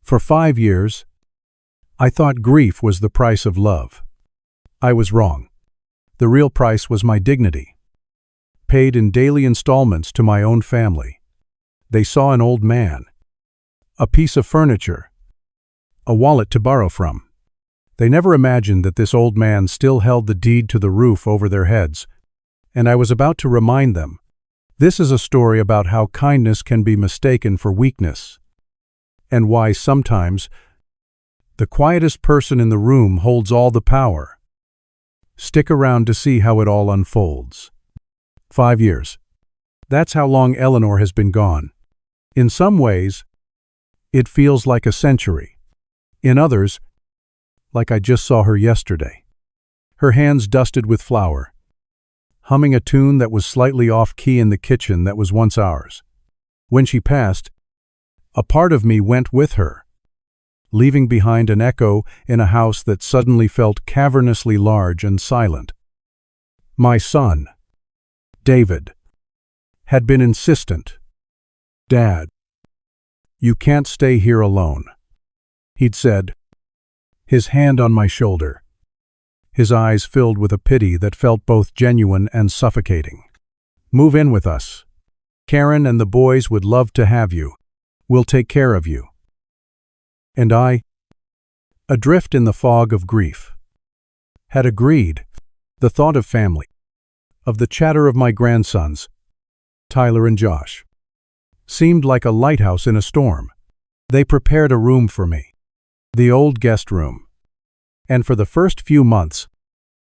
For 5 years, I thought grief was the price of love. I was wrong. The real price was my dignity, paid in daily installments to my own family. They saw an old man, a piece of furniture, a wallet to borrow from. They never imagined that this old man still held the deed to the roof over their heads, and I was about to remind them, this is a story about how kindness can be mistaken for weakness, and why sometimes the quietest person in the room holds all the power. Stick around to see how it all unfolds. 5 years. That's how long Eleanor has been gone. In some ways, it feels like a century. In others, like I just saw her yesterday. Her hands dusted with flour, humming a tune that was slightly off-key in the kitchen that was once ours. When she passed, a part of me went with her, leaving behind an echo in a house that suddenly felt cavernously large and silent. My son, David, had been insistent. "Dad, you can't stay here alone," he'd said, his hand on my shoulder, his eyes filled with a pity that felt both genuine and suffocating. "Move in with us. Karen and the boys would love to have you. We'll take care of you." And I, adrift in the fog of grief, had agreed. The thought of family, of the chatter of my grandsons, Tyler and Josh, seemed like a lighthouse in a storm. They prepared a room for me, the old guest room. And for the first few months,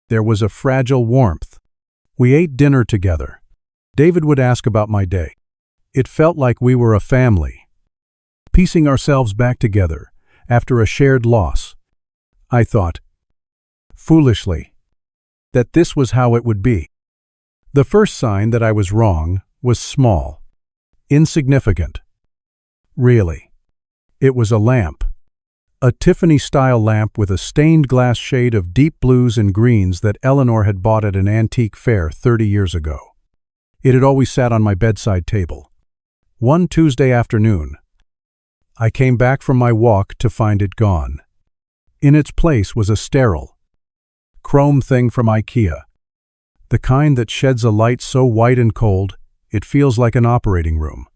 there was a fragile warmth. We ate dinner together. David would ask about my day. It felt like we were a family, piecing ourselves back together after a shared loss. I thought, foolishly, that this was how it would be. The first sign that I was wrong was small, insignificant. Really, it was a lamp. A Tiffany-style lamp with a stained glass shade of deep blues and greens that Eleanor had bought at an antique fair 30 years ago. It had always sat on my bedside table. One Tuesday afternoon, I came back from my walk to find it gone. In its place was a sterile, chrome thing from IKEA, the kind that sheds a light so white and cold it feels like an operating room.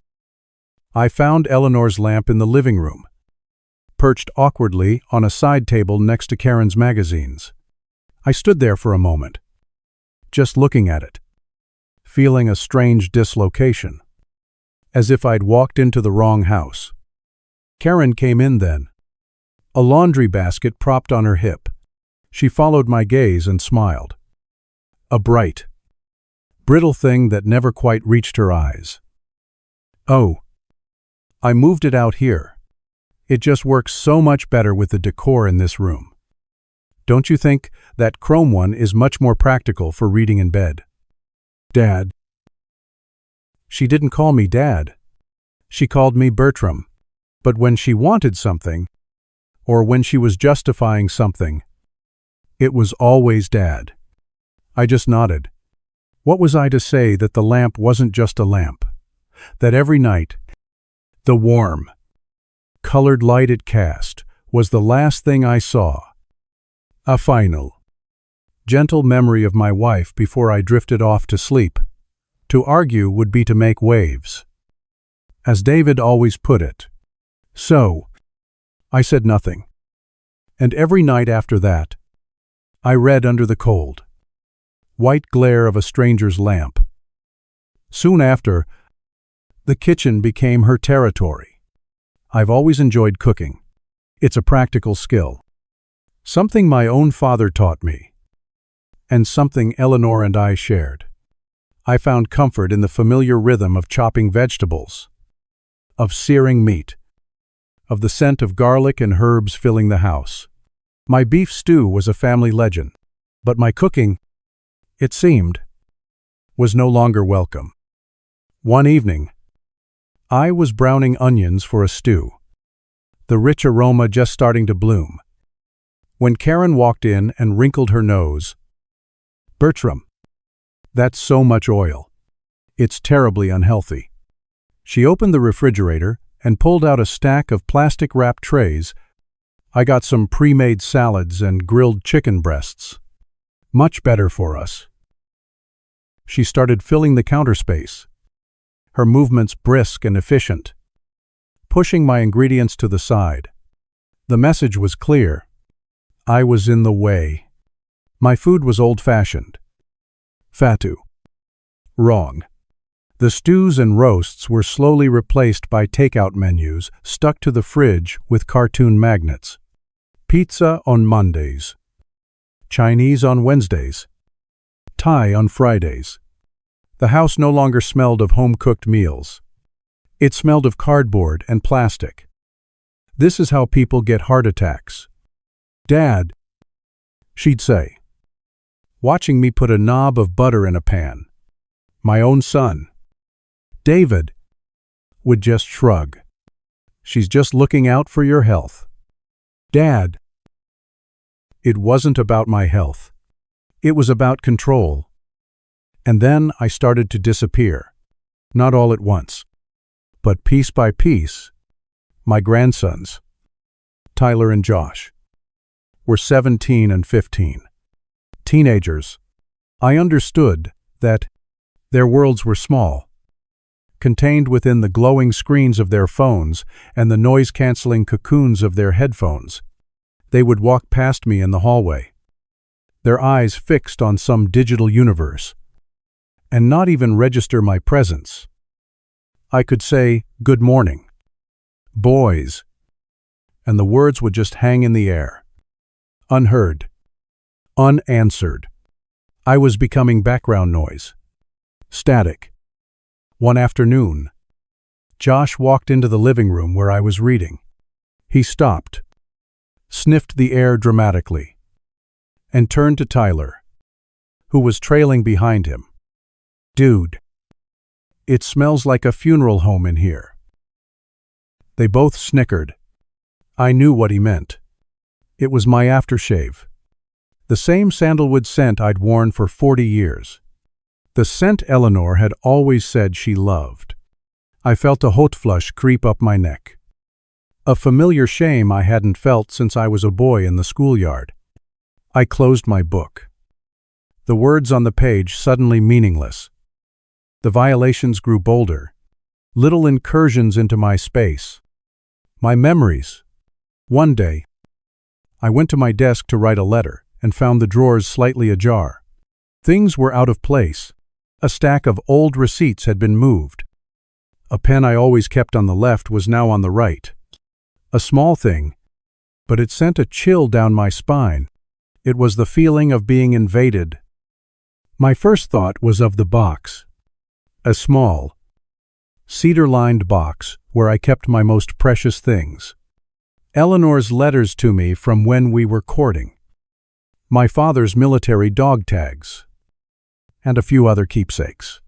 I found Eleanor's lamp in the living room, perched awkwardly on a side table next to Karen's magazines. I stood there for a moment, just looking at it, feeling a strange dislocation, as if I'd walked into the wrong house. Karen came in then, a laundry basket propped on her hip. She followed my gaze and smiled. A bright, brittle thing that never quite reached her eyes. "Oh, I moved it out here. It just works so much better with the decor in this room. Don't you think that chrome one is much more practical for reading in bed?" "Dad." She didn't call me Dad. She called me Bertram. But when she wanted something, or when she was justifying something, it was always Dad. I just nodded. What was I to say that the lamp wasn't just a lamp? That every night, the warm, colored light it cast was the last thing I saw. A final, gentle memory of my wife before I drifted off to sleep. To argue would be to make waves, as David always put it. So, I said nothing. And every night after that, I read under the cold, white glare of a stranger's lamp. Soon after, the kitchen became her territory. I've always enjoyed cooking. It's a practical skill, something my own father taught me, and something Eleanor and I shared. I found comfort in the familiar rhythm of chopping vegetables, of searing meat, of the scent of garlic and herbs filling the house. My beef stew was a family legend, but my cooking, it seemed, was no longer welcome. One evening, I was browning onions for a stew, the rich aroma just starting to bloom, when Karen walked in and wrinkled her nose. "Bertram, that's so much oil. It's terribly unhealthy." She opened the refrigerator and pulled out a stack of plastic-wrapped trays. I got some pre-made salads and grilled chicken breasts. Much better for us. She started filling the counter space, her movements brisk and efficient, pushing my ingredients to the side. The message was clear. I was in the way. My food was old-fashioned. Fatu. Wrong. The stews and roasts were slowly replaced by takeout menus stuck to the fridge with cartoon magnets. Pizza on Mondays. Chinese on Wednesdays. Thai on Fridays. The house no longer smelled of home-cooked meals. It smelled of cardboard and plastic. This is how people get heart attacks. Dad, she'd say, watching me put a knob of butter in a pan. My own son, David, would just shrug. She's just looking out for your health. Dad. It wasn't about my health. It was about control. And then I started to disappear. Not all at once, but piece by piece. My grandsons, Tyler and Josh, were 17 and 15. Teenagers. I understood that their worlds were small, contained within the glowing screens of their phones and the noise-canceling cocoons of their headphones. They would walk past me in the hallway, their eyes fixed on some digital universe, and not even register my presence. I could say, "Good morning, boys," and the words would just hang in the air, unheard, unanswered. I was becoming background noise. Static. One afternoon, Josh walked into the living room where I was reading. He stopped, sniffed the air dramatically, and turned to Tyler, who was trailing behind him. "Dude, it smells like a funeral home in here." They both snickered. I knew what he meant. It was my aftershave. The same sandalwood scent I'd worn for 40 years. The scent Eleanor had always said she loved. I felt a hot flush creep up my neck. A familiar shame I hadn't felt since I was a boy in the schoolyard. I closed my book. The words on the page suddenly meaningless. The violations grew bolder, little incursions into my space. My memories. One day, I went to my desk to write a letter and found the drawers slightly ajar. Things were out of place. A stack of old receipts had been moved. A pen I always kept on the left was now on the right. A small thing, but it sent a chill down my spine. It was the feeling of being invaded. My first thought was of the box. A small, cedar-lined box where I kept my most precious things. Eleanor's letters to me from when we were courting. My father's military dog tags. And a few other keepsakes.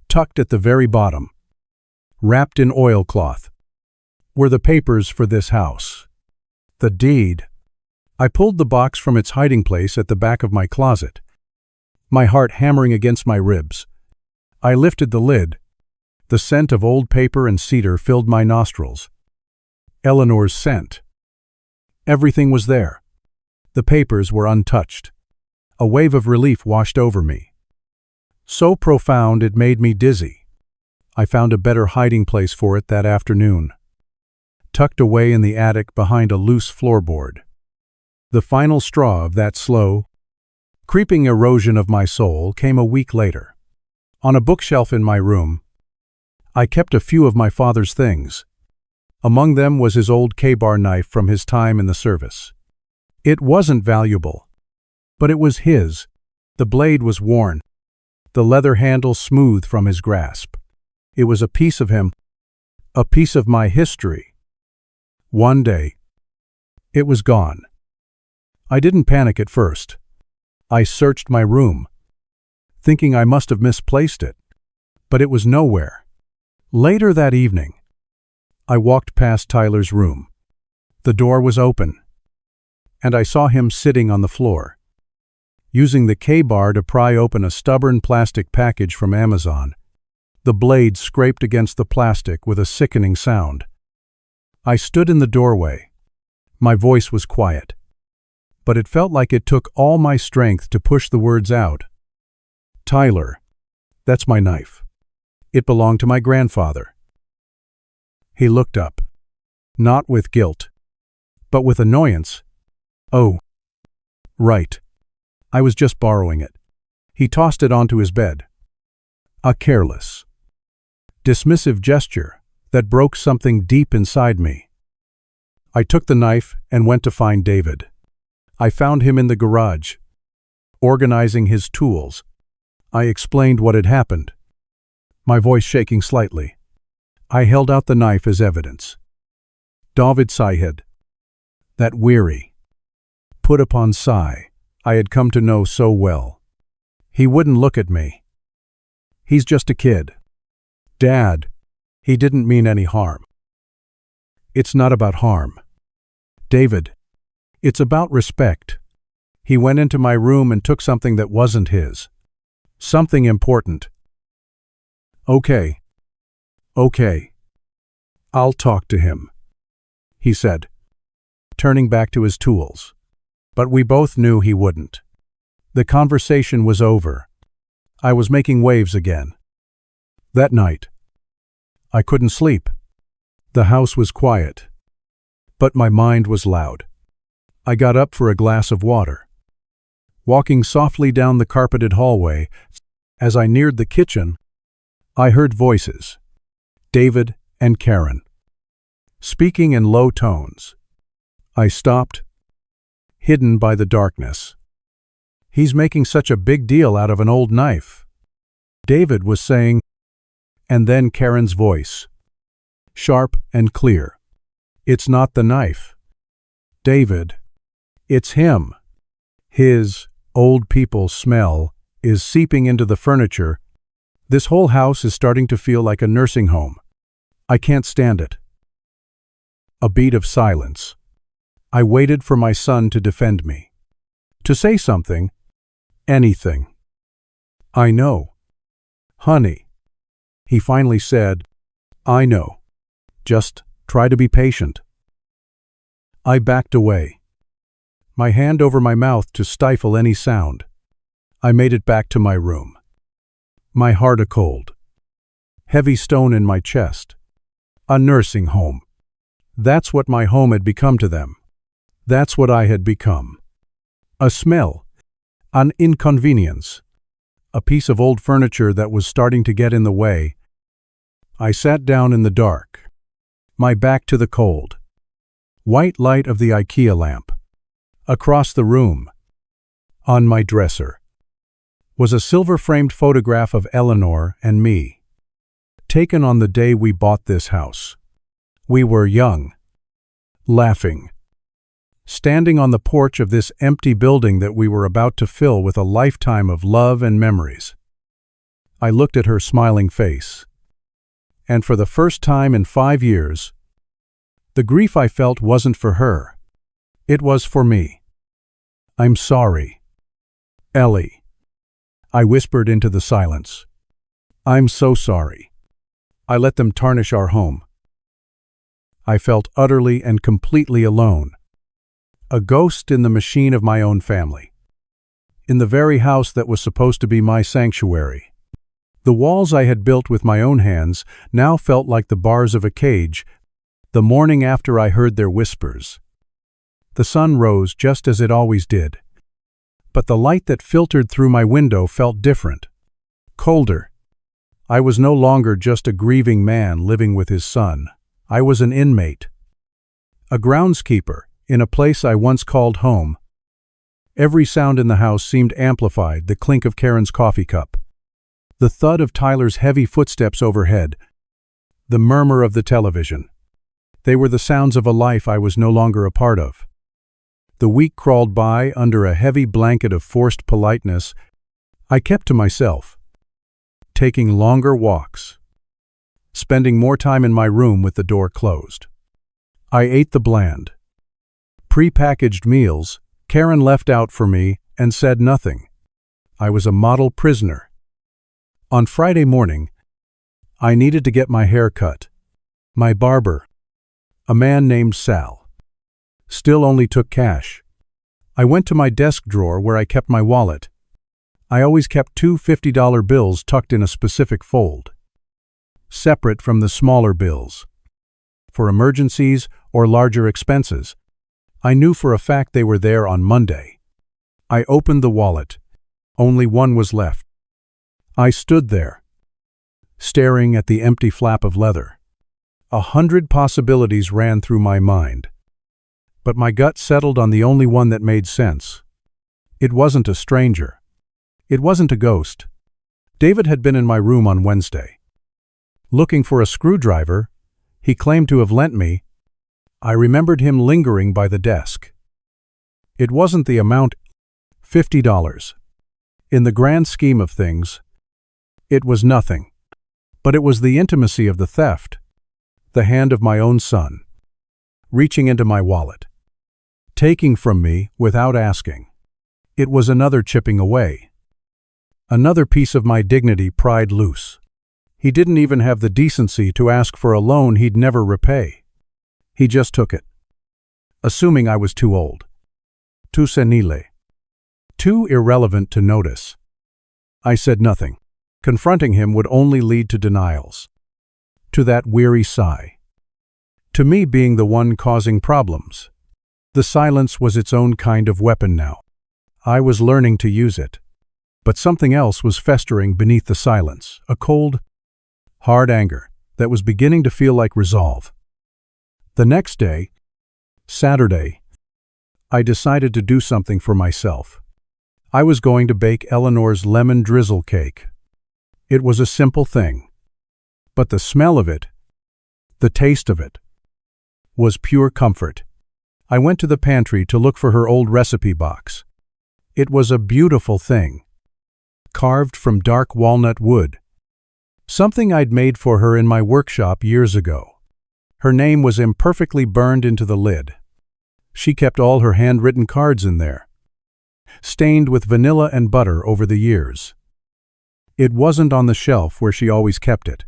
Tucked at the very bottom, wrapped in oilcloth, were the papers for this house. The deed. I pulled the box from its hiding place at the back of my closet, my heart hammering against my ribs. I lifted the lid. The scent of old paper and cedar filled my nostrils. Eleanor's scent. Everything was there. The papers were untouched. A wave of relief washed over me. So profound it made me dizzy. I found a better hiding place for it that afternoon, tucked away in the attic behind a loose floorboard. The final straw of that slow, creeping erosion of my soul came a week later. On a bookshelf in my room, I kept a few of my father's things. Among them was his old K-bar knife from his time in the service. It wasn't valuable, but it was his. The blade was worn, the leather handle smooth from his grasp. It was a piece of him, a piece of my history. One day, it was gone. I didn't panic at first. I searched my room, thinking I must have misplaced it, but it was nowhere. Later that evening, I walked past Tyler's room. The door was open, and I saw him sitting on the floor, using the K-bar to pry open a stubborn plastic package from Amazon. The blade scraped against the plastic with a sickening sound. I stood in the doorway. My voice was quiet, but it felt like it took all my strength to push the words out. Tyler, that's my knife. It belonged to my grandfather. He looked up, not with guilt, but with annoyance. Oh, right. I was just borrowing it. He tossed it onto his bed. A careless, dismissive gesture that broke something deep inside me. I took the knife and went to find David. I found him in the garage, organizing his tools. I explained what had happened, my voice shaking slightly. I held out the knife as evidence. David Syed, that weary, put-upon sigh I had come to know so well. He wouldn't look at me. He's just a kid. Dad, he didn't mean any harm. It's not about harm, David. It's about respect. He went into my room and took something that wasn't his. Something important. Okay. I'll talk to him, he said, turning back to his tools. But we both knew he wouldn't. The conversation was over. I was making waves again. That night, I couldn't sleep. The house was quiet, but my mind was loud. I got up for a glass of water. Walking softly down the carpeted hallway, as I neared the kitchen, I heard voices, David and Karen, speaking in low tones. I stopped, hidden by the darkness. He's making such a big deal out of an old knife, David was saying, and then Karen's voice, sharp and clear. It's not the knife, David. It's him. His old people smell is seeping into the furniture. This whole house is starting to feel like a nursing home. I can't stand it. A beat of silence. I waited for my son to defend me. To say something. Anything. I know. Honey. He finally said, I know. Just try to be patient. I backed away, my hand over my mouth to stifle any sound. I made it back to my room. My heart a cold. Heavy stone in my chest. A nursing home. That's what my home had become to them. That's what I had become. A smell. An inconvenience. A piece of old furniture that was starting to get in the way. I sat down in the dark, my back to the cold. White light of the IKEA lamp. Across the room, on my dresser, was a silver-framed photograph of Eleanor and me, taken on the day we bought this house. We were young, laughing, standing on the porch of this empty building that we were about to fill with a lifetime of love and memories. I looked at her smiling face, and for the first time in 5 years, the grief I felt wasn't for her. It was for me. I'm sorry, Ellie, I whispered into the silence. I'm so sorry. I let them tarnish our home. I felt utterly and completely alone, a ghost in the machine of my own family, in the very house that was supposed to be my sanctuary. The walls I had built with my own hands now felt like the bars of a cage. The morning after I heard their whispers, the sun rose just as it always did, but the light that filtered through my window felt different, colder. I was no longer just a grieving man living with his son. I was an inmate, a groundskeeper in a place I once called home. Every sound in the house seemed amplified, the clink of Karen's coffee cup, the thud of Tyler's heavy footsteps overhead, the murmur of the television. They were the sounds of a life I was no longer a part of. The week crawled by under a heavy blanket of forced politeness. I kept to myself, taking longer walks, spending more time in my room with the door closed. I ate the bland, pre-packaged meals Karen left out for me and said nothing. I was a model prisoner. On Friday morning, I needed to get my hair cut. My barber, A man named Sal. Still only took cash. I went to my desk drawer where I kept my wallet. I always kept two $50 bills tucked in a specific fold, separate from the smaller bills, for emergencies or larger expenses. I knew for a fact they were there on Monday. I opened the wallet. Only one was left. I stood there, staring at the empty flap of leather. 100 possibilities ran through my mind, but my gut settled on the only one that made sense. It wasn't a stranger. It wasn't a ghost. David had been in my room on Wednesday, looking for a screwdriver he claimed to have lent me. I remembered him lingering by the desk. It wasn't the amount, $50. In the grand scheme of things, it was nothing. But it was the intimacy of the theft, the hand of my own son, reaching into my wallet, taking from me without asking. It was another chipping away. Another piece of my dignity pried loose. He didn't even have the decency to ask for a loan he'd never repay. He just took it, assuming I was too old, too senile, too irrelevant to notice. I said nothing. Confronting him would only lead to denials, to that weary sigh, to me being the one causing problems. The silence was its own kind of weapon now. I was learning to use it. But something else was festering beneath the silence, a cold, hard anger that was beginning to feel like resolve. The next day, Saturday, I decided to do something for myself. I was going to bake Eleanor's lemon drizzle cake. It was a simple thing, but the smell of it, the taste of it, was pure comfort. I went to the pantry to look for her old recipe box. It was a beautiful thing, carved from dark walnut wood, something I'd made for her in my workshop years ago. Her name was imperfectly burned into the lid. She kept all her handwritten cards in there, stained with vanilla and butter over the years. It wasn't on the shelf where she always kept it.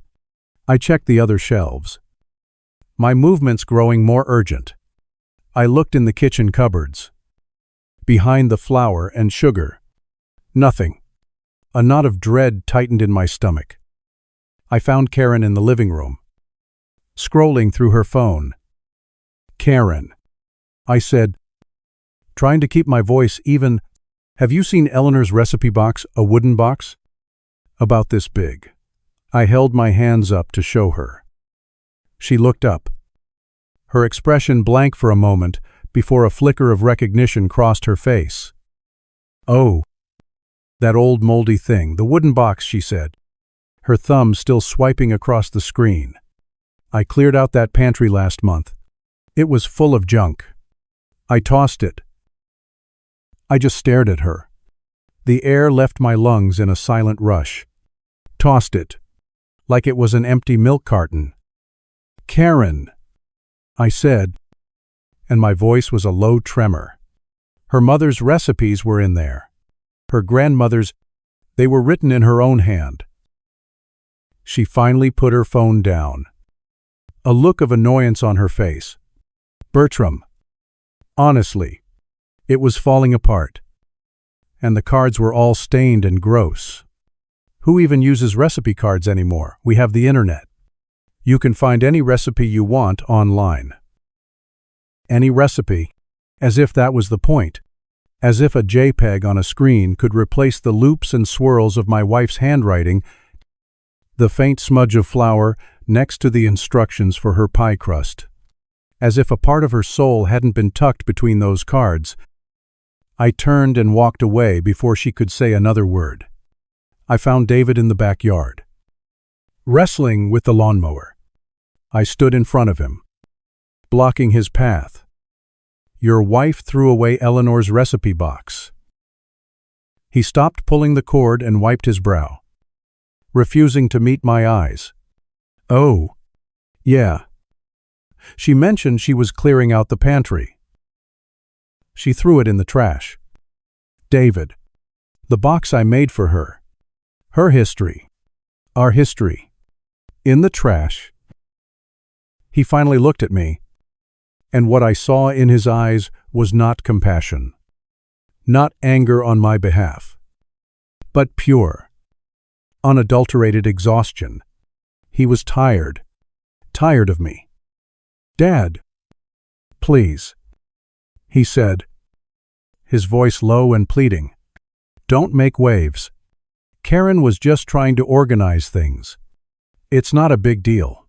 I checked the other shelves, my movements growing more urgent. I looked in the kitchen cupboards. Behind the flour and sugar, nothing. A knot of dread tightened in my stomach. I found Karen in the living room, scrolling through her phone. "Karen," I said, trying to keep my voice even. "Have you seen Eleanor's recipe box, a wooden box? About this big." I held my hands up to show her. She looked up, her expression blank for a moment before a flicker of recognition crossed her face. "Oh, that old moldy thing, the wooden box," she said, her thumb still swiping across the screen. "I cleared out that pantry last month. It was full of junk. I tossed it." I just stared at her. The air left my lungs in a silent rush. Tossed it, like it was an empty milk carton. "Karen," I said, and my voice was a low tremor. Her mother's recipes were in there. Her grandmother's, they were written in her own hand. She finally put her phone down, a look of annoyance on her face. "Bertram, honestly, it was falling apart. And the cards were all stained and gross. Who even uses recipe cards anymore? We have the internet. You can find any recipe you want online." Any recipe, as if that was the point. As if a JPEG on a screen could replace the loops and swirls of my wife's handwriting, the faint smudge of flour next to the instructions for her pie crust. As if a part of her soul hadn't been tucked between those cards. I turned and walked away before she could say another word. I found David in the backyard, wrestling with the lawnmower. I stood in front of him, blocking his path. "Your wife threw away Eleanor's recipe box." He stopped pulling the cord and wiped his brow, refusing to meet my eyes. "Oh, yeah. She mentioned she was clearing out the pantry. She threw it in the trash." "David, the box I made for her. Her history. Our history. In the trash." He finally looked at me, And what I saw in his eyes was not compassion, not anger on my behalf, but pure, unadulterated exhaustion. He was tired of me. "Dad, please," he said, his voice low and pleading. "Don't make waves. Karen was just trying to organize things. It's not a big deal.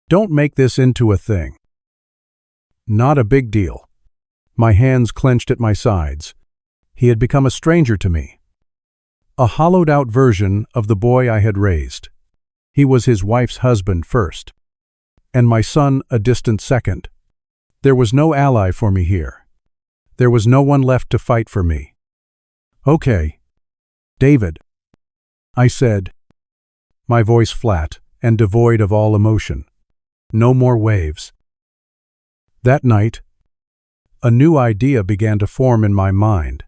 Don't make this into a thing." Not a big deal. My hands clenched at my sides. He had become a stranger to me. A hollowed-out version of the boy I had raised. He was his wife's husband first, and my son a distant second. There was no ally for me here. There was no one left to fight for me. "Okay, David," I said, my voice flat and devoid of all emotion. No more waves. That night, a new idea began to form in my mind.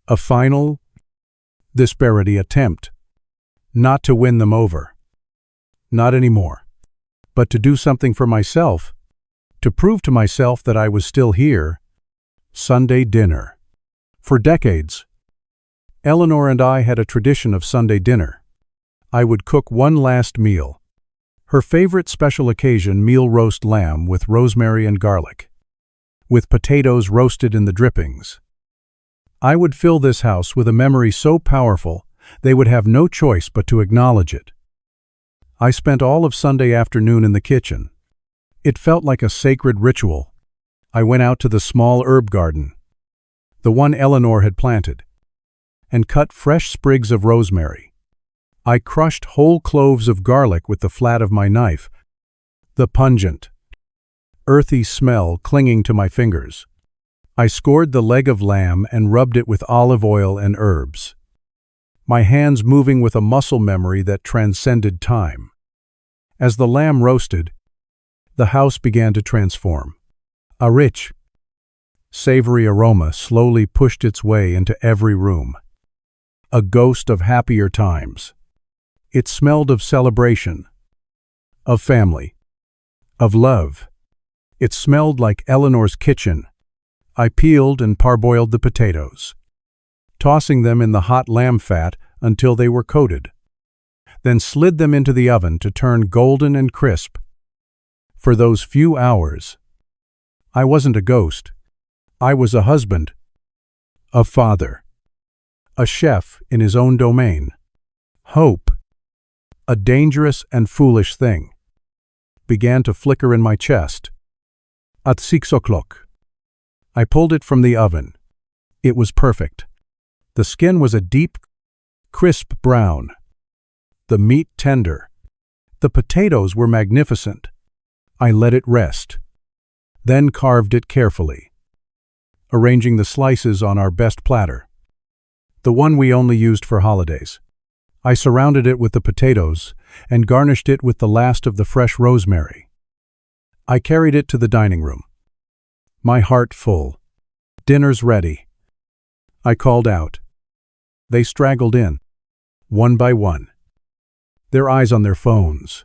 A final, disparity attempt. Not to win them over. Not anymore. But to do something for myself. To prove to myself that I was still here. Sunday dinner. For decades, Eleanor and I had a tradition of Sunday dinner. I would cook one last meal. Her favorite special occasion, meal roast lamb with rosemary and garlic, with potatoes roasted in the drippings. I would fill this house with a memory so powerful they would have no choice but to acknowledge it. I spent all of Sunday afternoon in the kitchen. It felt like a sacred ritual. I went out to the small herb garden, the one Eleanor had planted, and cut fresh sprigs of rosemary. I crushed whole cloves of garlic with the flat of my knife, the pungent, earthy smell clinging to my fingers. I scored the leg of lamb and rubbed it with olive oil and herbs, my hands moving with a muscle memory that transcended time. As the lamb roasted, the house began to transform. A rich, savory aroma slowly pushed its way into every room. A ghost of happier times. It smelled of celebration, of family, of love. It smelled like Eleanor's kitchen. I peeled and parboiled the potatoes, tossing them in the hot lamb fat until they were coated, then slid them into the oven to turn golden and crisp. For those few hours, I wasn't a ghost. I was a husband, a father, a chef in his own domain. Hope, a dangerous and foolish thing, began to flicker in my chest. At 6 o'clock, I pulled it from the oven. It was perfect. The skin was a deep, crisp brown. The meat tender. The potatoes were magnificent. I let it rest, then carved it carefully, arranging the slices on our best platter, the one we only used for holidays. I surrounded it with the potatoes and garnished it with the last of the fresh rosemary. I carried it to the dining room, my heart full. "Dinner's ready," I called out. They straggled in, one by one, their eyes on their phones.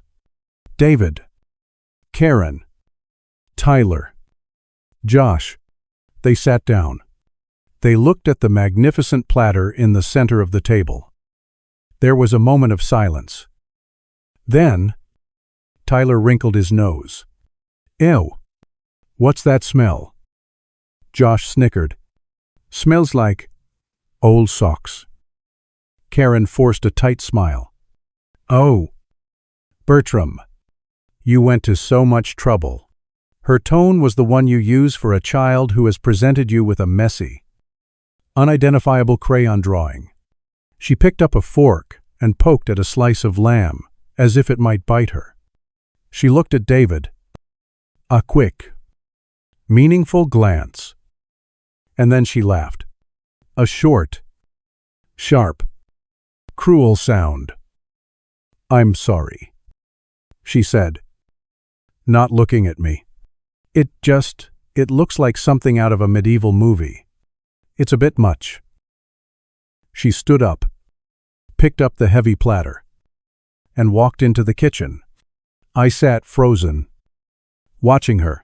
David, Karen, Tyler, Josh. They sat down. They looked at the magnificent platter in the center of the table. There was a moment of silence. Then, Tyler wrinkled his nose. "Ew, what's that smell?" Josh snickered. "Smells like old socks." Karen forced a tight smile. "Oh, Bertram, you went to so much trouble." Her tone was the one you use for a child who has presented you with a messy, unidentifiable crayon drawing. She picked up a fork and poked at a slice of lamb, as if it might bite her. She looked at David. A quick, meaningful glance. And then she laughed. A short, sharp, cruel sound. "I'm sorry," she said, not looking at me. It looks like something out of a medieval movie. It's a bit much." She stood up, picked up the heavy platter, and walked into the kitchen. I sat frozen, watching her.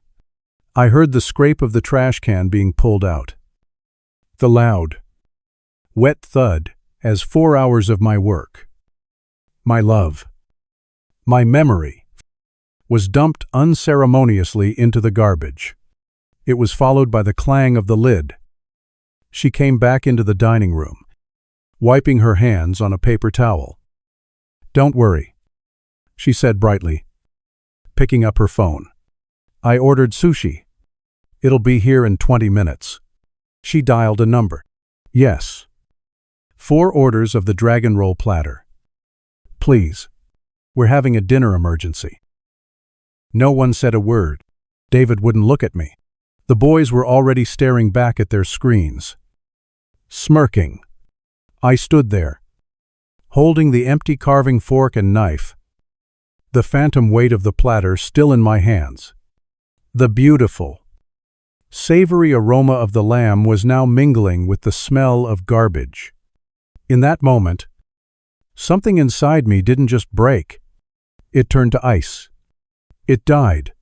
I heard the scrape of the trash can being pulled out. The loud, wet thud as 4 hours of my work, my love, my memory, was dumped unceremoniously into the garbage. It was followed by the clang of the lid. She came back into the dining room, wiping her hands on a paper towel. "Don't worry," she said brightly, picking up her phone. "I ordered sushi. It'll be here in 20 minutes. She dialed a number. "Yes. 4 orders of the dragon roll platter. Please. We're having a dinner emergency." No one said a word. David wouldn't look at me. The boys were already staring back at their screens. Smirking. I stood there, holding the empty carving fork and knife, the phantom weight of the platter still in my hands. The beautiful, savory aroma of the lamb was now mingling with the smell of garbage. In that moment, something inside me didn't just break. It turned to ice. It died.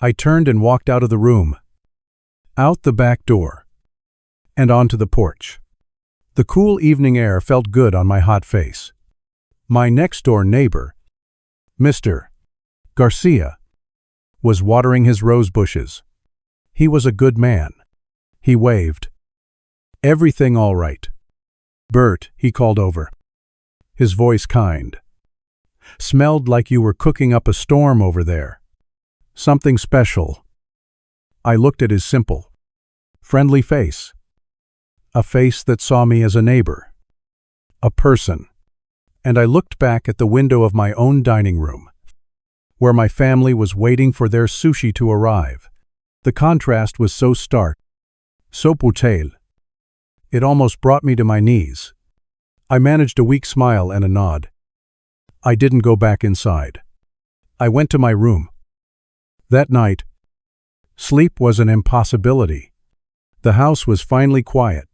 I turned and walked out of the room, out the back door, and onto the porch. The cool evening air felt good on my hot face. My next-door neighbor, Mr. Garcia, was watering his rose bushes. He was a good man. He waved. "Everything all right?" "Bert," he called over, his voice kind. "Smelled like you were cooking up a storm over there. Something special." I looked at his simple, friendly face. A face that saw me as a neighbor, a person, and I looked back at the window of my own dining room, where my family was waiting for their sushi to arrive. The contrast was so stark, so brutal. It almost brought me to my knees. I managed a weak smile and a nod. I didn't go back inside. I went to my room. That night, sleep was an impossibility. The house was finally quiet,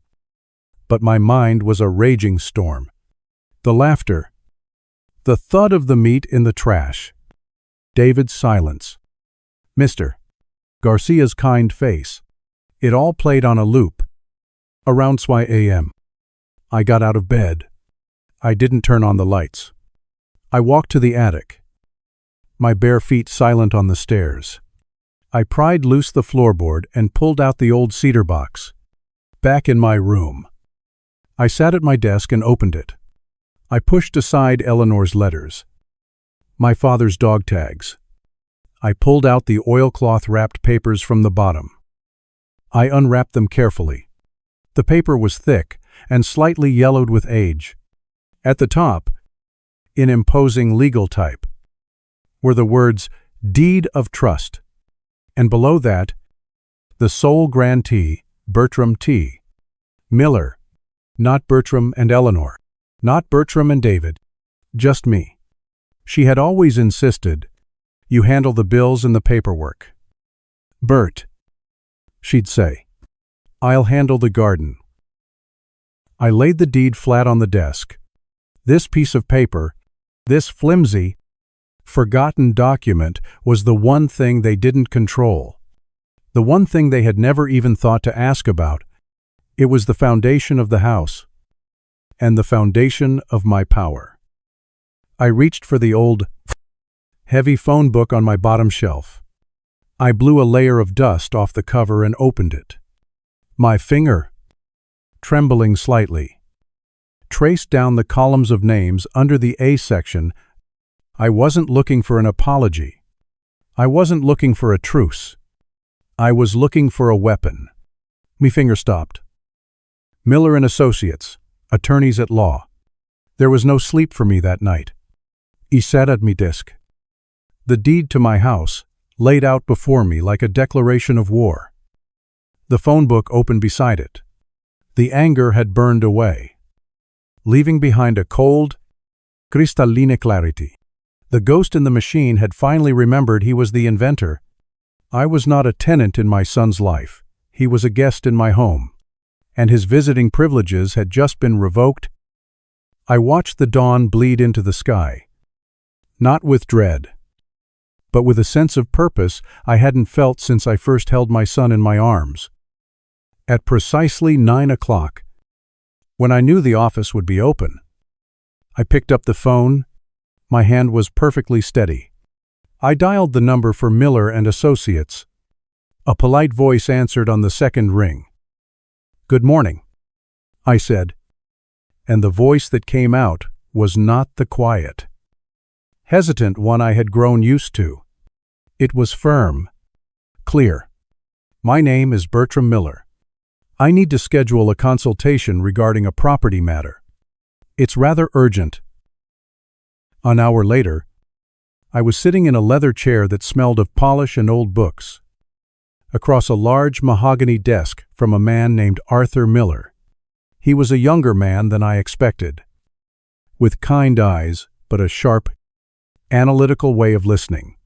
but my mind was a raging storm. The laughter, the thud of the meat in the trash, David's silence, Mr. Garcia's kind face. It all played on a loop. Around 2 a.m. I got out of bed. I didn't turn on the lights. I walked to the attic, my bare feet silent on the stairs. I pried loose the floorboard and pulled out the old cedar box. Back in my room. I sat at my desk and opened it. I pushed aside Eleanor's letters, my father's dog tags. I pulled out the oilcloth-wrapped papers from the bottom. I unwrapped them carefully. The paper was thick and slightly yellowed with age. At the top, in imposing legal type, were the words "Deed of Trust," and below that, the sole grantee, Bertram T. Miller, not Bertram and Eleanor, not Bertram and David, just me. She had always insisted, "You handle the bills and the paperwork." "Bert," she'd say, "I'll handle the garden." I laid the deed flat on the desk. This piece of paper, this flimsy, forgotten document, was the one thing they didn't control. The one thing they had never even thought to ask about. It was the foundation of the house, and the foundation of my power. I reached for the old, heavy phone book on my bottom shelf. I blew a layer of dust off the cover and opened it. My finger, trembling slightly, traced down the columns of names under the A section. I wasn't looking for an apology. I wasn't looking for a truce. I was looking for a weapon. Me finger stopped. Miller and Associates, attorneys at law. There was no sleep for me that night. I sat at me desk. The deed to my house, laid out before me like a declaration of war. The phone book open beside it. The anger had burned away, leaving behind a cold, crystalline clarity. The ghost in the machine had finally remembered he was the inventor. I was not a tenant in my son's life. He was a guest in my home, and his visiting privileges had just been revoked. I watched the dawn bleed into the sky, not with dread, but with a sense of purpose I hadn't felt since I first held my son in my arms. At precisely 9 o'clock, when I knew the office would be open, I picked up the phone. My hand was perfectly steady. I dialed the number for Miller and Associates. A polite voice answered on the second ring. "Good morning," I said, and the voice that came out was not the quiet, hesitant one I had grown used to. It was firm, clear. "My name is Bertram Miller. I need to schedule a consultation regarding a property matter. It's rather urgent." An hour later, I was sitting in a leather chair that smelled of polish and old books, across a large mahogany desk from a man named Arthur Miller. He was a younger man than I expected, with kind eyes but a sharp, analytical way of listening.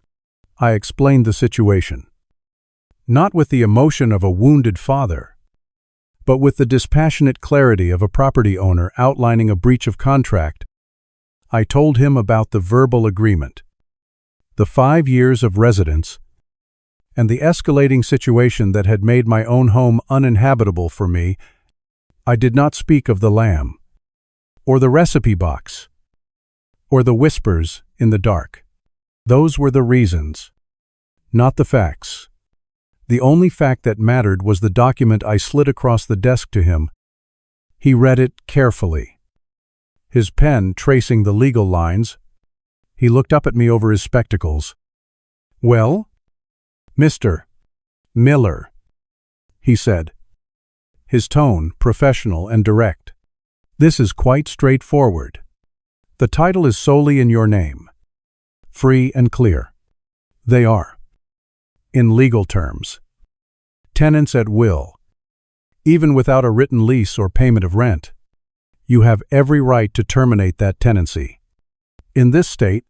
I explained the situation, not with the emotion of a wounded father, but with the dispassionate clarity of a property owner outlining a breach of contract. I told him about the verbal agreement, the 5 years of residence, and the escalating situation that had made my own home uninhabitable for me. I did not speak of the lamb, or the recipe box, or the whispers in the dark. Those were the reasons, not the facts. The only fact that mattered was the document I slid across the desk to him. He read it carefully, his pen tracing the legal lines. He looked up at me over his spectacles. "Well, Mr. Miller," he said, his tone professional and direct. "This is quite straightforward. The title is solely in your name. Free and clear. They are, in legal terms, tenants at will, even without a written lease or payment of rent. You have every right to terminate that tenancy. In this state,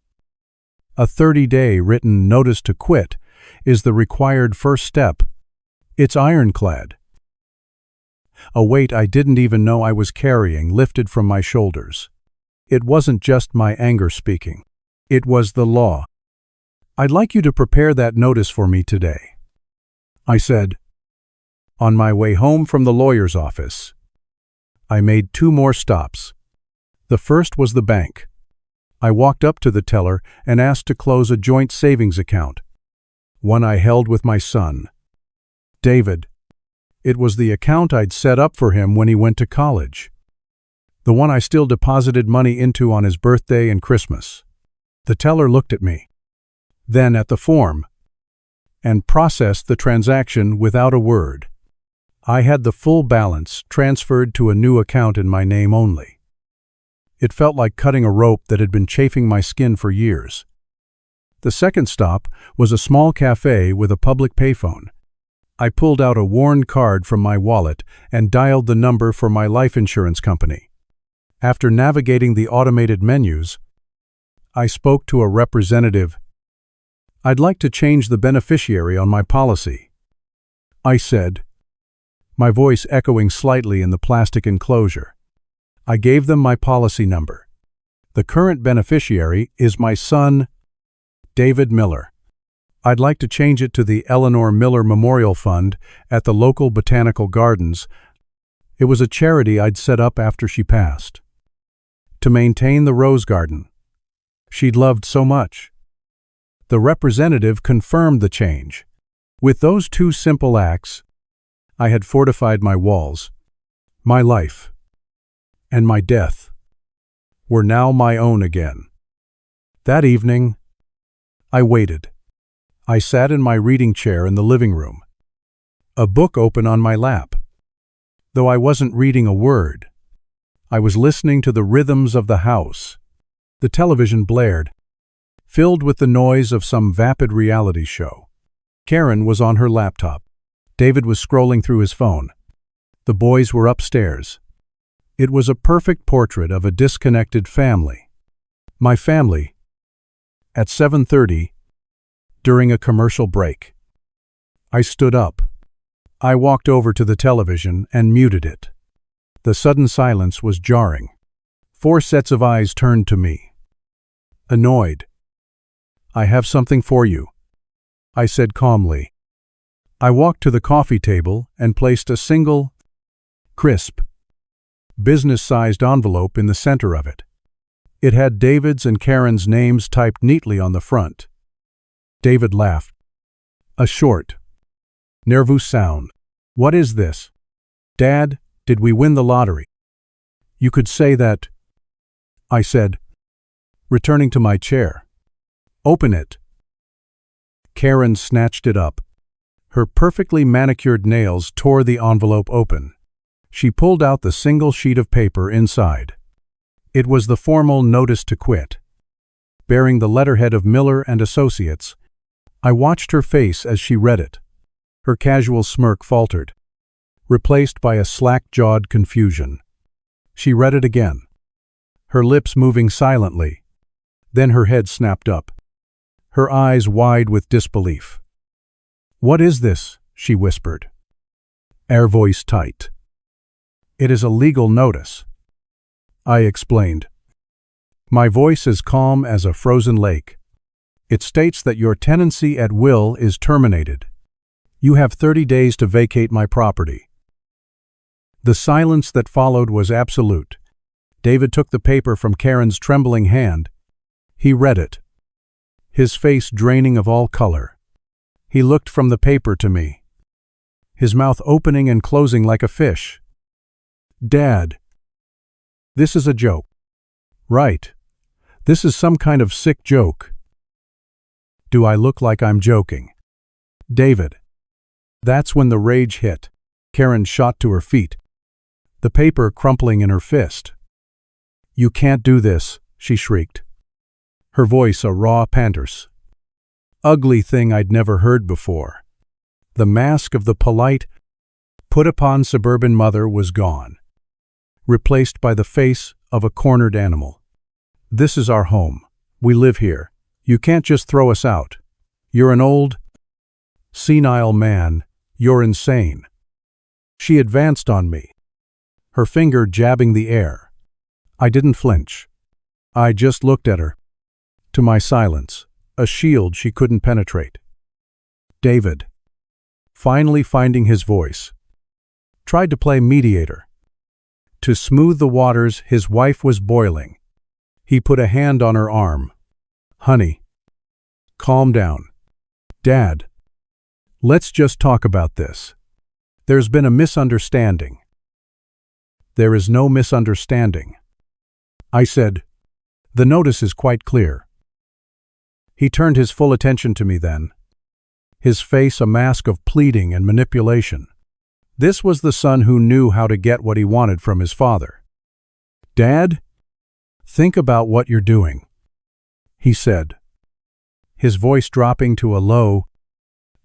a 30-day written notice to quit is the required first step. It's ironclad." A weight I didn't even know I was carrying lifted from my shoulders. It wasn't just my anger speaking. It was the law. "I'd like you to prepare that notice for me today," I said. On my way home from the lawyer's office, I made 2 more stops. The first was the bank. I walked up to the teller and asked to close a joint savings account, one I held with my son, David. It was the account I'd set up for him when he went to college, the one I still deposited money into on his birthday and Christmas. The teller looked at me, then at the form, and processed the transaction without a word. I had the full balance transferred to a new account in my name only. It felt like cutting a rope that had been chafing my skin for years. The second stop was a small cafe with a public payphone. I pulled out a worn card from my wallet and dialed the number for my life insurance company. After navigating the automated menus, I spoke to a representative. "I'd like to change the beneficiary on my policy," I said, my voice echoing slightly in the plastic enclosure. I gave them my policy number. "The current beneficiary is my son, David Miller. I'd like to change it to the Eleanor Miller Memorial Fund at the local botanical gardens." It was a charity I'd set up after she passed, to maintain the rose garden she'd loved so much. The representative confirmed the change. With those 2 simple acts, I had fortified my walls. My life and my death were now my own again. That evening, I waited. I sat in my reading chair in the living room, a book open on my lap. Though I wasn't reading a word, I was listening to the rhythms of the house. The television blared, filled with the noise of some vapid reality show. Karen was on her laptop. David was scrolling through his phone. The boys were upstairs. It was a perfect portrait of a disconnected family. My family, at 7:30, during a commercial break. I stood up. I walked over to the television and muted it. The sudden silence was jarring. 4 sets of eyes turned to me. Annoyed. "I have something for you," I said calmly. I walked to the coffee table and placed a single, crisp, business-sized envelope in the center of it. It had David's and Karen's names typed neatly on the front. David laughed. A short, nervous sound. What is this? Dad, did we win the lottery? You could say that, I said, returning to my chair. Open it. Karen snatched it up. Her perfectly manicured nails tore the envelope open. She pulled out the single sheet of paper inside. It was the formal notice to quit. Bearing the letterhead of Miller and Associates, I watched her face as she read it. Her casual smirk faltered, replaced by a slack-jawed confusion. She read it again, her lips moving silently. Then her head snapped up, her eyes wide with disbelief. What is this? She whispered, her voice tight. It is a legal notice, I explained. My voice is calm as a frozen lake. It states that your tenancy at will is terminated. You have 30 days to vacate my property. The silence that followed was absolute. David took the paper from Karen's trembling hand. He read it, his face draining of all color. He looked from the paper to me, his mouth opening and closing like a fish. Dad, this is a joke. Right. This is some kind of sick joke. Do I look like I'm joking? David. That's when the rage hit. Karen shot to her feet, the paper crumpling in her fist. You can't do this, she shrieked, her voice a raw panter's. Ugly thing I'd never heard before. The mask of the polite, put-upon suburban mother was gone, replaced by the face of a cornered animal. This is our home. We live here. You can't just throw us out. You're an old, senile man. You're insane. She advanced on me, her finger jabbing the air. I didn't flinch. I just looked at her. To my silence, a shield she couldn't penetrate. David, finally finding his voice, tried to play mediator. To smooth the waters his wife was boiling, he put a hand on her arm. Honey, calm down. Dad, let's just talk about this. There's been a misunderstanding. There is no misunderstanding. I said, the notice is quite clear. He turned his full attention to me then, his face a mask of pleading and manipulation. This was the son who knew how to get what he wanted from his father. Dad, think about what you're doing, he said, his voice dropping to a low,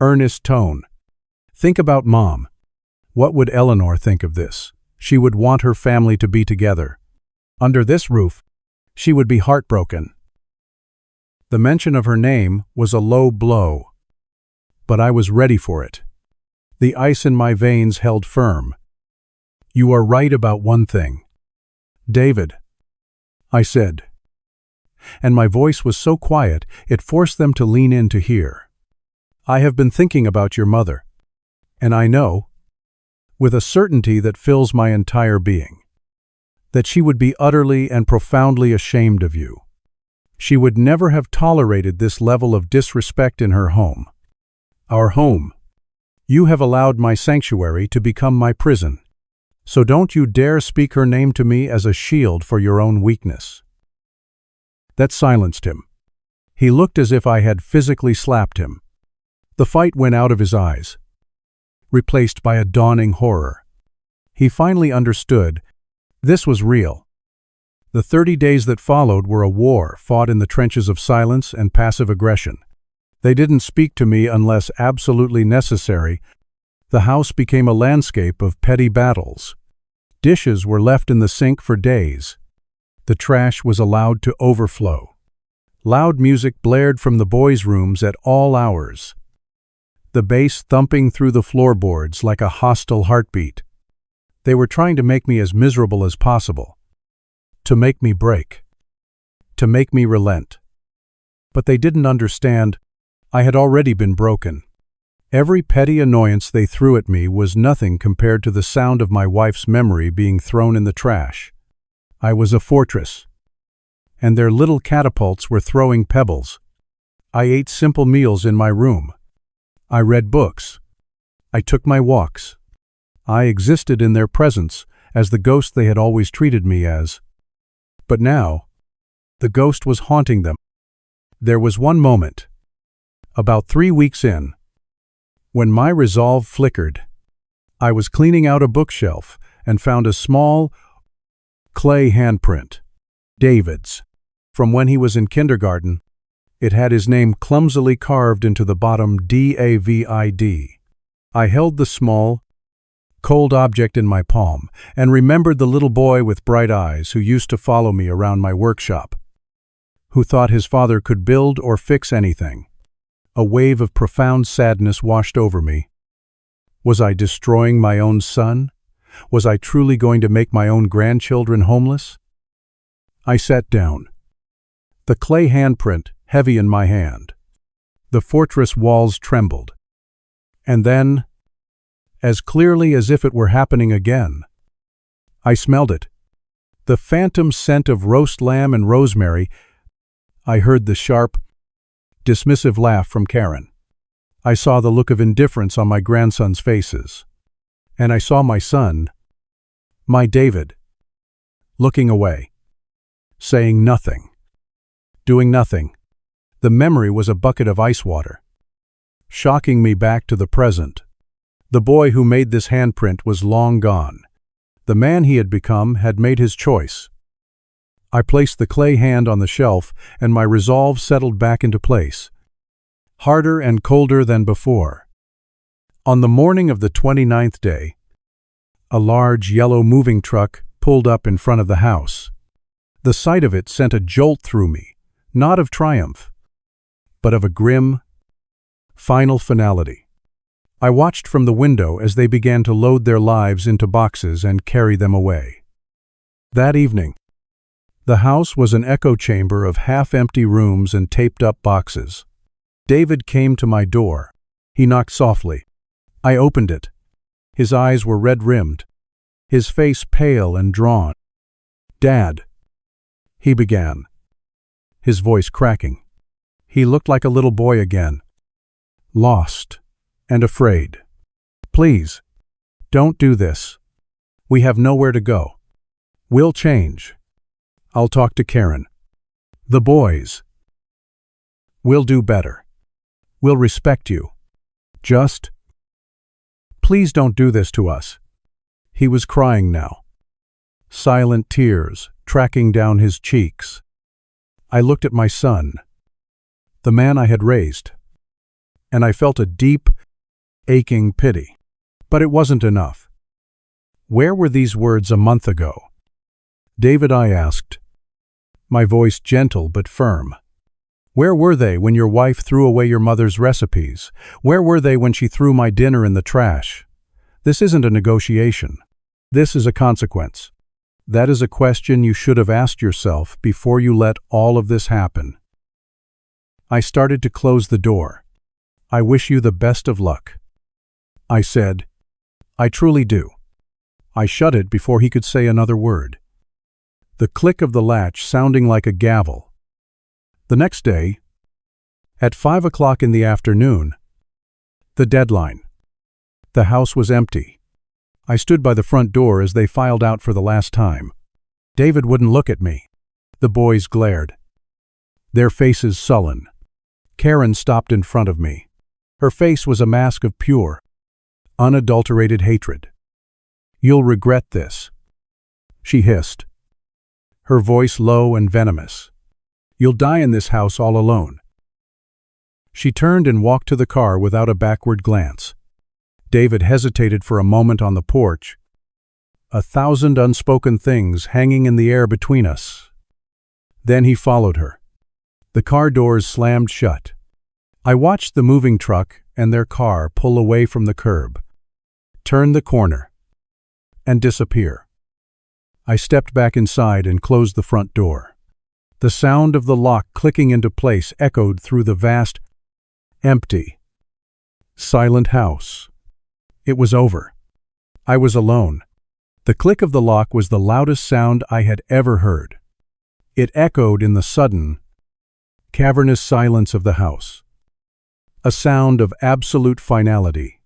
earnest tone. Think about Mom. What would Eleanor think of this? She would want her family to be together. Under this roof, she would be heartbroken. The mention of her name was a low blow, but I was ready for it. The ice in my veins held firm. You are right about one thing, David, I said, and my voice was so quiet it forced them to lean in to hear. I have been thinking about your mother, and I know, with a certainty that fills my entire being, that she would be utterly and profoundly ashamed of you. She would never have tolerated this level of disrespect in her home. Our home. You have allowed my sanctuary to become my prison, so don't you dare speak her name to me as a shield for your own weakness. That silenced him. He looked as if I had physically slapped him. The fight went out of his eyes, replaced by a dawning horror. He finally understood. This was real. The 30 days that followed were a war fought in the trenches of silence and passive aggression. They didn't speak to me unless absolutely necessary. The house became a landscape of petty battles. Dishes were left in the sink for days. The trash was allowed to overflow. Loud music blared from the boys' rooms at all hours, the bass thumping through the floorboards like a hostile heartbeat. They were trying to make me as miserable as possible, to make me break, to make me relent. But they didn't understand. I had already been broken. Every petty annoyance they threw at me was nothing compared to the sound of my wife's memory being thrown in the trash. I was a fortress, and their little catapults were throwing pebbles. I ate simple meals in my room. I read books. I took my walks. I existed in their presence as the ghost they had always treated me as. But now, the ghost was haunting them. There was one moment, about 3 weeks in, when my resolve flickered. I was cleaning out a bookshelf and found a small, clay handprint, David's, from when he was in kindergarten. It had his name clumsily carved into the bottom David. I held the small, cold object in my palm and remembered the little boy with bright eyes who used to follow me around my workshop, who thought his father could build or fix anything. A wave of profound sadness washed over me. Was I destroying my own son? Was I truly going to make my own grandchildren homeless? I sat down. The clay handprint heavy in my hand. The fortress walls trembled. And then, as clearly as if it were happening again, I smelled it. The phantom scent of roast lamb and rosemary. I heard the sharp, dismissive laugh from Karen. I saw the look of indifference on my grandson's faces. And I saw my son, my David, looking away, saying nothing, doing nothing. The memory was a bucket of ice water, shocking me back to the present. The boy who made this handprint was long gone. The man he had become had made his choice. I placed the clay hand on the shelf, and my resolve settled back into place, harder and colder than before. On the morning of the 29th day, a large yellow moving truck pulled up in front of the house. The sight of it sent a jolt through me, not of triumph, but of a grim, final finality. I watched from the window as they began to load their lives into boxes and carry them away. That evening, the house was an echo chamber of half-empty rooms and taped-up boxes. David came to my door. He knocked softly. I opened it. His eyes were red-rimmed, his face pale and drawn. "Dad," he began, his voice cracking. He looked like a little boy again, lost and afraid. "Please, don't do this. We have nowhere to go. We'll change. I'll talk to Karen. The boys. We'll do better. We'll respect you. Just, please don't do this to us." He was crying now, silent tears tracking down his cheeks. I looked at my son, the man I had raised, and I felt a deep, aching pity. But it wasn't enough. Where were these words a month ago? "David," I asked, my voice gentle but firm. "Where were they when your wife threw away your mother's recipes? Where were they when she threw my dinner in the trash? This isn't a negotiation. This is a consequence. That is a question you should have asked yourself before you let all of this happen." I started to close the door. "I wish you the best of luck," I said. "I truly do." I shut it before he could say another word, the click of the latch sounding like a gavel. The next day, at 5 o'clock in the afternoon, the deadline. The house was empty. I stood by the front door as they filed out for the last time. David wouldn't look at me. The boys glared, their faces sullen. Karen stopped in front of me. Her face was a mask of pure, unadulterated hatred. "You'll regret this," she hissed, her voice low and venomous. "You'll die in this house all alone." She turned and walked to the car without a backward glance. David hesitated for a moment on the porch, a thousand unspoken things hanging in the air between us. Then he followed her. The car doors slammed shut. I watched the moving truck and their car pull away from the curb, turn the corner, and disappear. I stepped back inside and closed the front door. The sound of the lock clicking into place echoed through the vast, Empty. Silent house. It was over. I was alone. The click of the lock was the loudest sound I had ever heard. It echoed in the sudden, cavernous silence of the house. A sound of absolute finality.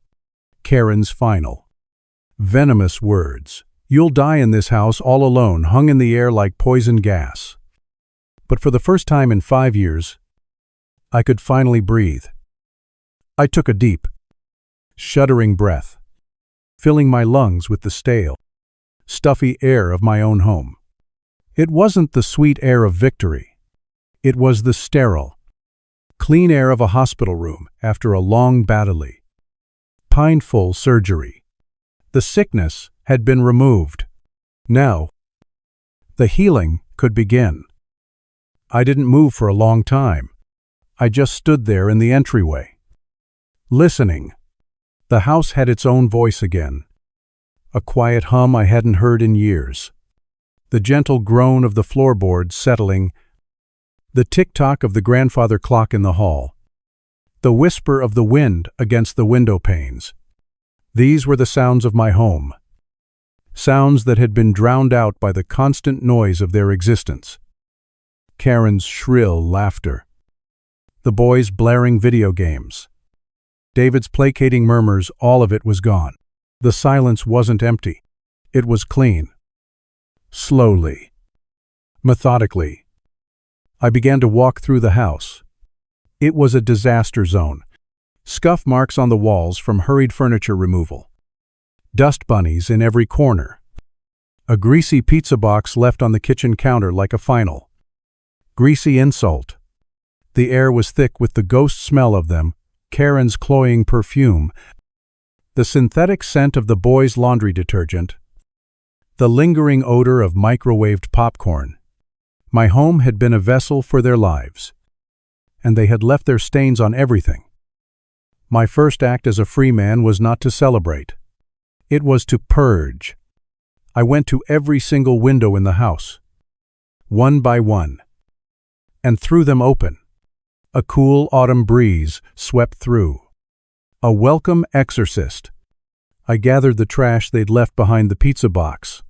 Karen's final, venomous words. "You'll die in this house all alone," hung in the air like poison gas. But for the first time in 5 years, I could finally breathe. I took a deep, shuddering breath, filling my lungs with the stale, stuffy air of my own home. It wasn't the sweet air of victory. It was the sterile, clean air of a hospital room after a long battle. Painful surgery. The sickness had been removed. Now, the healing could begin. I didn't move for a long time. I just stood there in the entryway, listening. The house had its own voice again. A quiet hum I hadn't heard in years. The gentle groan of the floorboards settling. The tick-tock of the grandfather clock in the hall. The whisper of the wind against the window panes. These were the sounds of my home. Sounds that had been drowned out by the constant noise of their existence. Karen's shrill laughter. The boys' blaring video games. David's placating murmurs, all of it was gone. The silence wasn't empty. It was clean. Slowly, methodically, I began to walk through the house. It was a disaster zone. Scuff marks on the walls from hurried furniture removal. Dust bunnies in every corner. A greasy pizza box left on the kitchen counter like a final. Greasy insult. The air was thick with the ghost smell of them, Karen's cloying perfume, the synthetic scent of the boys' laundry detergent, the lingering odor of microwaved popcorn. My home had been a vessel for their lives, and they had left their stains on everything. My first act as a free man was not to celebrate. It was to purge. I went to every single window in the house, one by one, and threw them open. A cool autumn breeze swept through. A welcome exorcist. I gathered the trash they'd left behind the pizza box,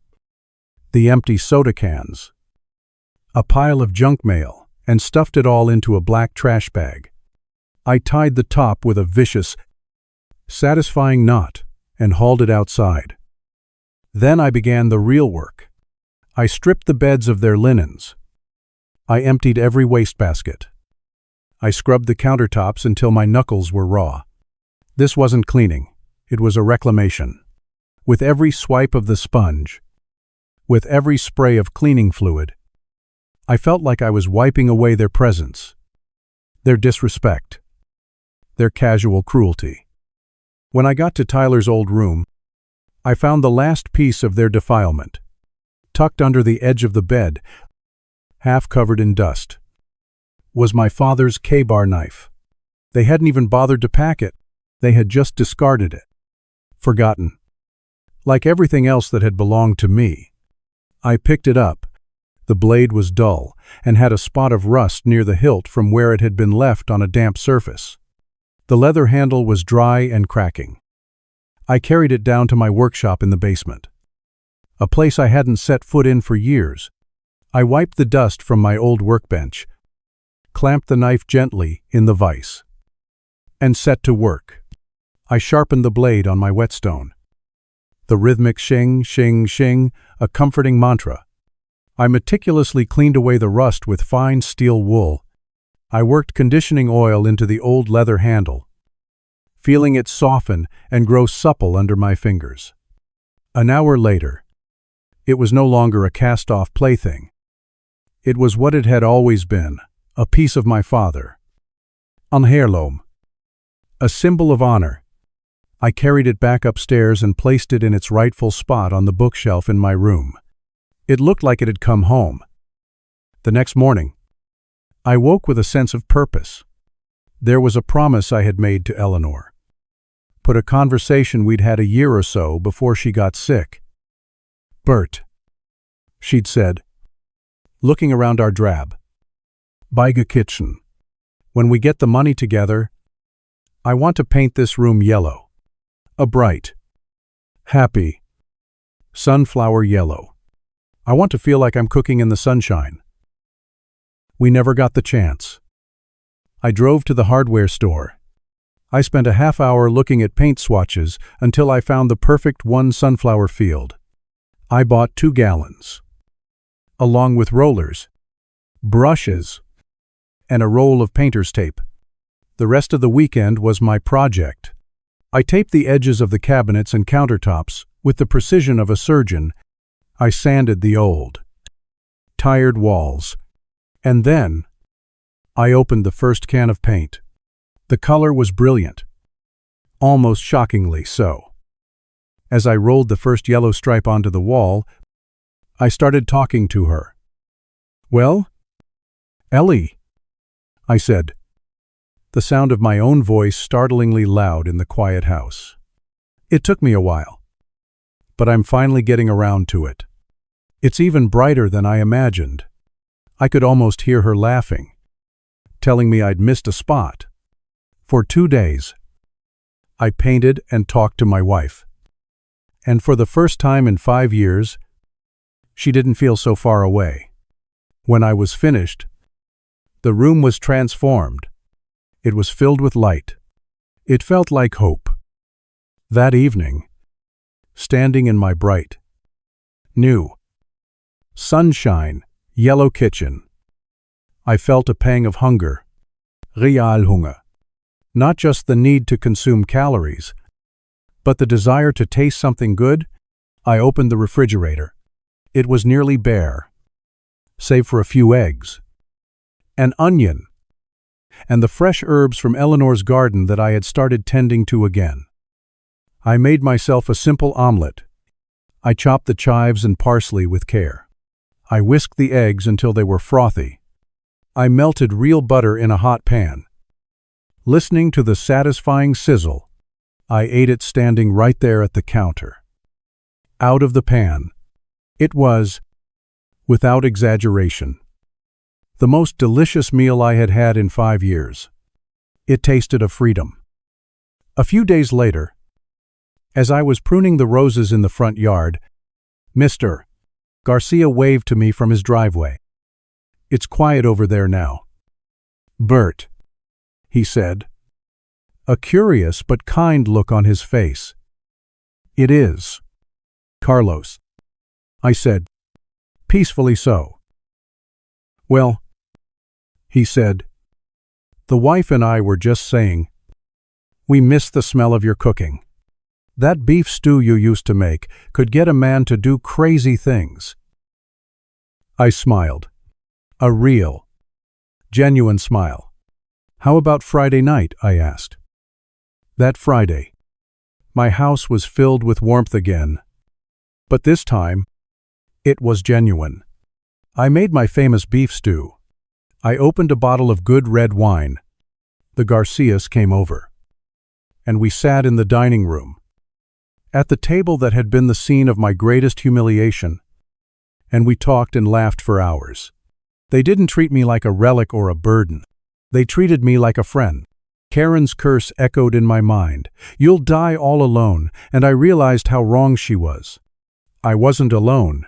the empty soda cans, a pile of junk mail, and stuffed it all into a black trash bag. I tied the top with a vicious, satisfying knot and hauled it outside. Then I began the real work. I stripped the beds of their linens. I emptied every wastebasket. I scrubbed the countertops until my knuckles were raw. This wasn't cleaning. It was a reclamation. With every swipe of the sponge, with every spray of cleaning fluid, I felt like I was wiping away their presence, their disrespect, their casual cruelty. When I got to Tyler's old room, I found the last piece of their defilement, tucked under the edge of the bed, half covered in dust, was my father's K-bar knife. They hadn't even bothered to pack it. They had just discarded it. Forgotten. Like everything else that had belonged to me. I picked it up. The blade was dull and had a spot of rust near the hilt from where it had been left on a damp surface. The leather handle was dry and cracking. I carried it down to my workshop in the basement, a place I hadn't set foot in for years. I wiped the dust from my old workbench, clamped the knife gently in the vise, and set to work. I sharpened the blade on my whetstone. The rhythmic shing, shing, shing, a comforting mantra. I meticulously cleaned away the rust with fine steel wool. I worked conditioning oil into the old leather handle, feeling it soften and grow supple under my fingers. An hour later, it was no longer a cast-off plaything. It was what it had always been, a piece of my father. An heirloom, a symbol of honor. I carried it back upstairs and placed it in its rightful spot on the bookshelf in my room. It looked like it had come home. The next morning, I woke with a sense of purpose. There was a promise I had made to Eleanor. Put a conversation we'd had a year or so before she got sick. "Bert," she'd said, looking around our drab, Baiga kitchen. "When we get the money together, I want to paint this room yellow. A bright, happy, sunflower yellow. I want to feel like I'm cooking in the sunshine. We never got the chance. I drove to the hardware store. I spent a half hour looking at paint swatches until I found the perfect one sunflower field. I bought 2 gallons, along with rollers, brushes, and a roll of painter's tape. The rest of the weekend was my project. I taped the edges of the cabinets and countertops with the precision of a surgeon. I sanded the old, tired walls, and then I opened the first can of paint. The color was brilliant, almost shockingly so. As I rolled the first yellow stripe onto the wall, I started talking to her. "Well, Ellie," I said, the sound of my own voice startlingly loud in the quiet house. It took me a while, but I'm finally getting around to it. It's even brighter than I imagined. I could almost hear her laughing, telling me I'd missed a spot. For 2 days, I painted and talked to my wife. And for the first time in 5 years, she didn't feel so far away. When I was finished, the room was transformed. It was filled with light. It felt like hope. That evening, standing in my bright, new, sunshine, yellow kitchen, I felt a pang of hunger, Realhunger. Not just the need to consume calories, but the desire to taste something good. I opened the refrigerator. It was nearly bare, save for a few eggs, an onion, and the fresh herbs from Eleanor's garden that I had started tending to again. I made myself a simple omelet. I chopped the chives and parsley with care. I whisked the eggs until they were frothy. I melted real butter in a hot pan. Listening to the satisfying sizzle, I ate it standing right there at the counter. Out of the pan, it was, without exaggeration, the most delicious meal I had had in 5 years. It tasted of freedom. A few days later, as I was pruning the roses in the front yard, Mr. Garcia waved to me from his driveway. "It's quiet over there now, Bert," he said, a curious but kind look on his face. "It is, Carlos," I said, peacefully so. "Well," he said, "the wife and I were just saying, we miss the smell of your cooking. That beef stew you used to make could get a man to do crazy things." I smiled. A real, genuine smile. "How about Friday night?" I asked. That Friday, my house was filled with warmth again. But this time, it was genuine. I made my famous beef stew. I opened a bottle of good red wine. The Garcias came over, and we sat in the dining room, at the table that had been the scene of my greatest humiliation, and we talked and laughed for hours. They didn't treat me like a relic or a burden. They treated me like a friend. Karen's curse echoed in my mind. "You'll die all alone," and I realized how wrong she was. I wasn't alone.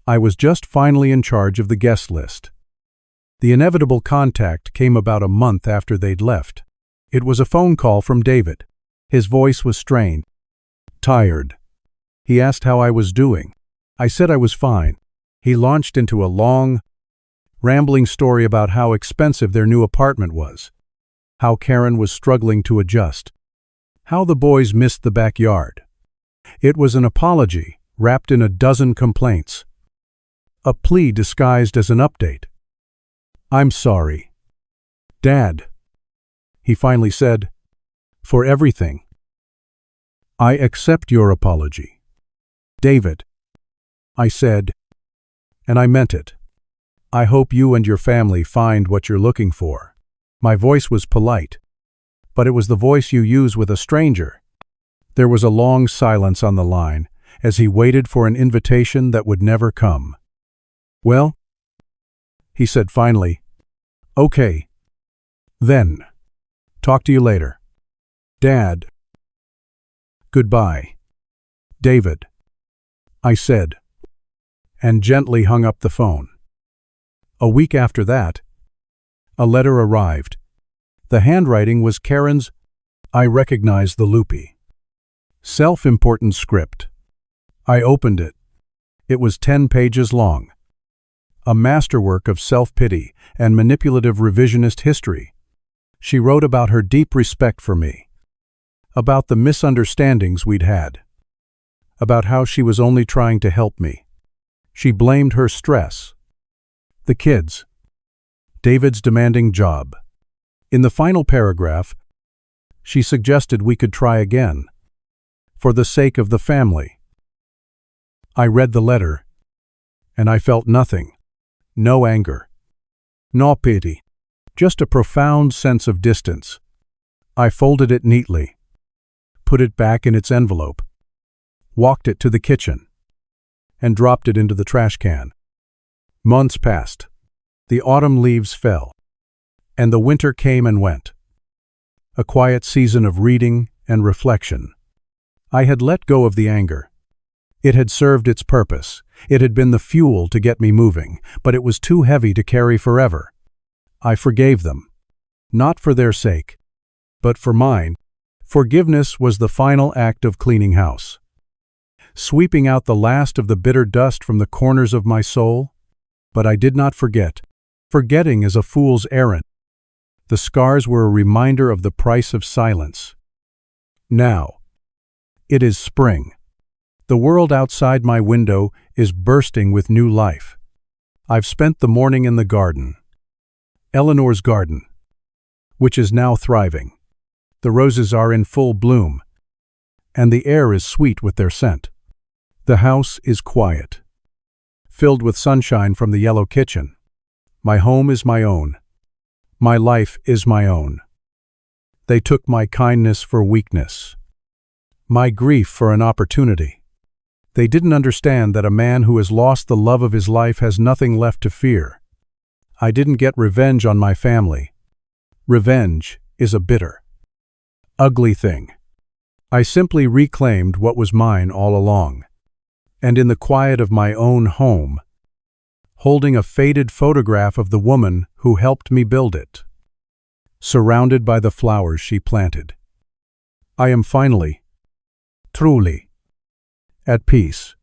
I was just finally in charge of the guest list. The inevitable contact came about a month after they'd left. It was a phone call from David. His voice was strained, tired. He asked how I was doing. I said I was fine. He launched into a long, rambling story about how expensive their new apartment was, how Karen was struggling to adjust, how the boys missed the backyard. It was an apology wrapped in a dozen complaints, a plea disguised as an update. "I'm sorry, Dad," he finally said, "for everything. I accept your apology, David," I said, and I meant it. "I hope you and your family find what you're looking for." My voice was polite, but it was the voice you use with a stranger. There was a long silence on the line as he waited for an invitation that would never come. "Well," he said finally, "okay. Then, talk to you later." Dad. Goodbye, David, I said, and gently hung up the phone. A week after that, a letter arrived. The handwriting was Karen's. I recognized the loopy, self-important script. I opened it. It was 10 pages long. A masterwork of self-pity and manipulative revisionist history. She wrote about her deep respect for me, about the misunderstandings we'd had, about how she was only trying to help me. She blamed her stress, the kids, David's demanding job. In the final paragraph, she suggested we could try again, for the sake of the family. I read the letter, and I felt nothing. No anger, no pity, just a profound sense of distance. I folded it neatly, put it back in its envelope, walked it to the kitchen, and dropped it into the trash can. Months passed. The autumn leaves fell, and the winter came and went. A quiet season of reading and reflection. I had let go of the anger. It had served its purpose. It had been the fuel to get me moving, but it was too heavy to carry forever. I forgave them, not for their sake, but for mine. Forgiveness was the final act of cleaning house, sweeping out the last of the bitter dust from the corners of my soul. But I did not forget. Forgetting is a fool's errand. The scars were a reminder of the price of silence. Now, it is spring. The world outside my window is bursting with new life. I've spent the morning in the garden, Eleanor's garden, which is now thriving. The roses are in full bloom, and the air is sweet with their scent. The house is quiet, filled with sunshine from the yellow kitchen. My home is my own. My life is my own. They took my kindness for weakness, my grief for an opportunity. They didn't understand that a man who has lost the love of his life has nothing left to fear. I didn't get revenge on my family. Revenge is a bitter, ugly thing. I simply reclaimed what was mine all along. And in the quiet of my own home, holding a faded photograph of the woman who helped me build it, surrounded by the flowers she planted, I am finally, truly, at peace.